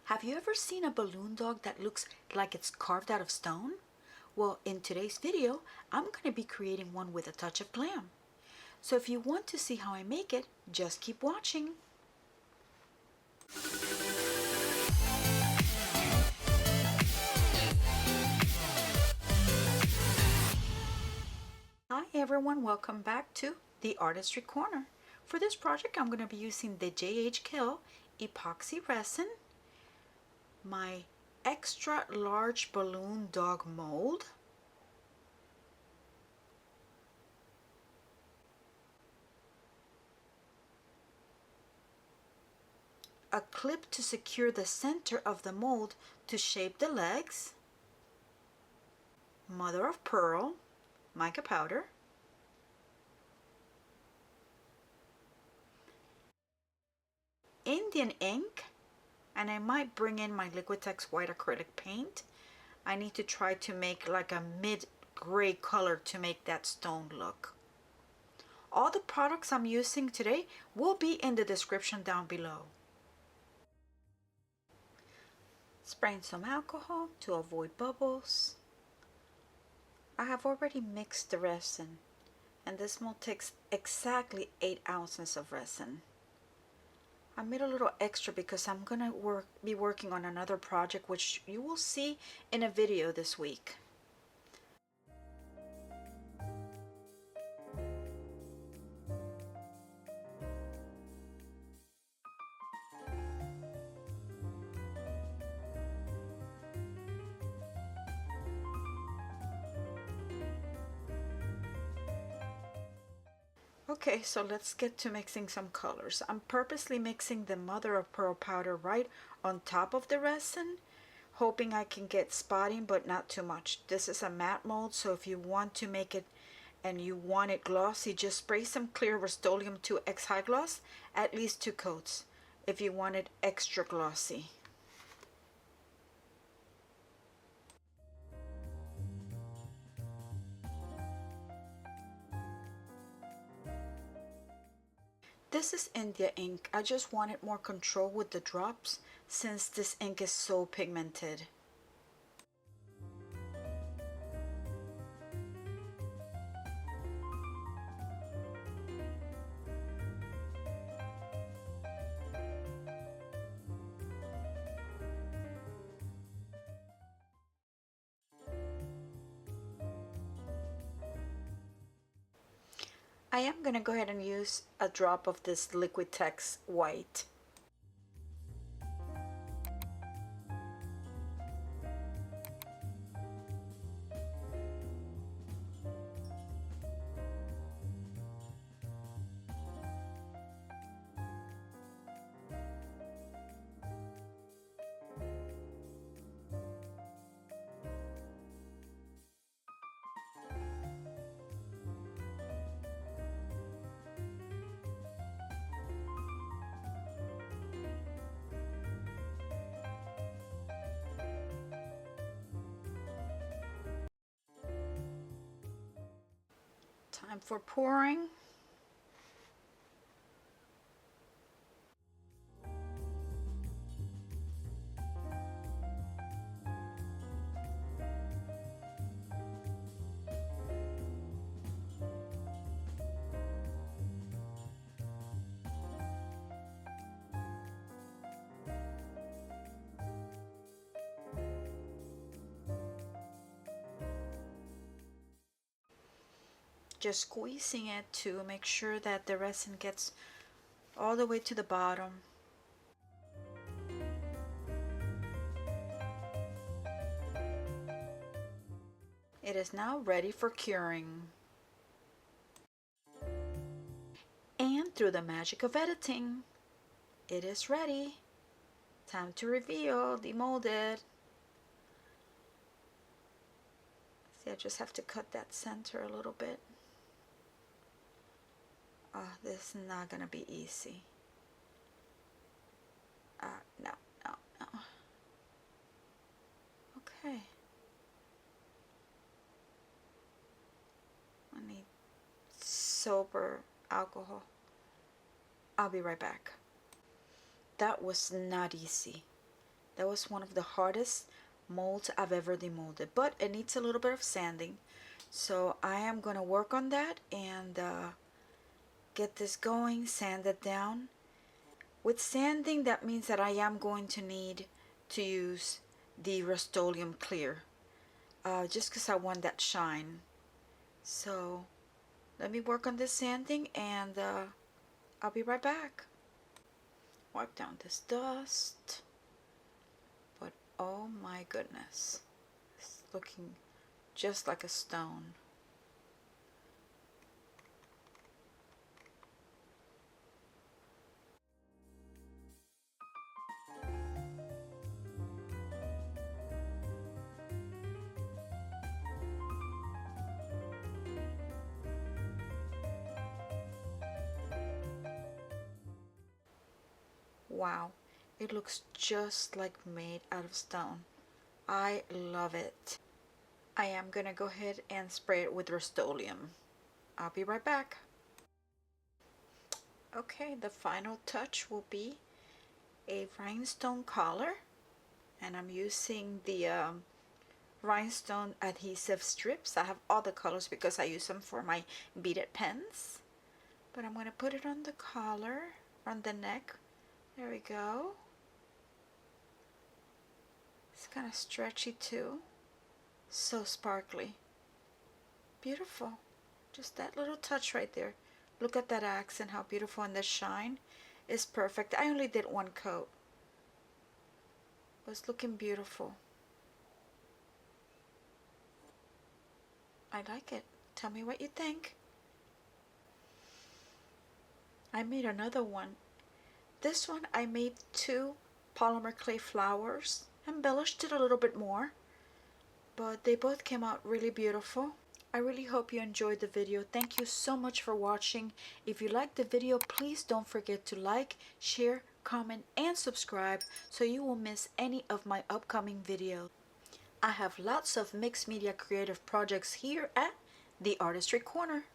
Have you ever seen a balloon dog that looks like it's carved out of stone? Well, in today's video, I'm going to be creating one with a touch of glam. So if you want to see how I make it, just keep watching. Hi everyone, welcome back to the Artistry Corner. For this project, I'm going to be using the JH Kill Epoxy Resin, my extra large balloon dog mold, a clip to secure the center of the mold to shape the legs, mother of pearl, mica powder, Indian ink, and I might bring in my Liquitex White acrylic paint. I need to try to make like a mid-gray color to make that stone look. All the products I'm using today will be in the description down below. Spraying some alcohol to avoid bubbles. I have already mixed the resin, and this mold takes exactly 8 ounces of resin. I made a little extra because I'm gonna be working on another project which you will see in a video this week. Okay, so let's get to mixing some colors. I'm purposely mixing the mother of pearl powder right on top of the resin, hoping I can get spotting but not too much. This is a matte mold, so if you want to make it and you want it glossy, just spray some clear Rust-Oleum 2X High Gloss, at least 2 coats, if you want it extra glossy. This is India ink. I just wanted more control with the drops since this ink is so pigmented. I am going to go ahead and use a drop of this Liquitex White. Time for pouring. Just squeezing it to make sure that the resin gets all the way to the bottom. It is now ready for curing. And through the magic of editing, it is ready. Time to reveal, demolded. See, I just have to cut that center a little bit. This is not gonna be easy. No. Okay. I need sober alcohol. I'll be right back. That was not easy. That was one of the hardest molds I've ever demolded, but it needs a little bit of sanding. So I am going to work on that and get this going, sand it down. With sanding, that means that I am going to need to use the Rust-Oleum clear, just because I want that shine. So let me work on this sanding and I'll be right back. Wipe down this dust, but oh my goodness, it's looking just like a stone. Wow, it looks just like made out of stone. I love it. I am gonna go ahead and spray it with Rust-Oleum. I'll be right back. Okay, the final touch will be a rhinestone collar, and I'm using the rhinestone adhesive strips. I have all the colors because I use them for my beaded pens. But I'm gonna put it on the collar, on the neck. There we go. It's kind of stretchy too. So sparkly. Beautiful. Just that little touch right there. Look at that accent, how beautiful, and the shine is perfect. I only did one coat. But it's looking beautiful. I like it. Tell me what you think. I made another one. This one I made 2 polymer clay flowers. Embellished it a little bit more, but they both came out really beautiful. I really hope you enjoyed the video. Thank you so much for watching. If you liked the video, please don't forget to like, share, comment, and subscribe so you won't miss any of my upcoming videos. I have lots of mixed media creative projects here at the Artistry Corner.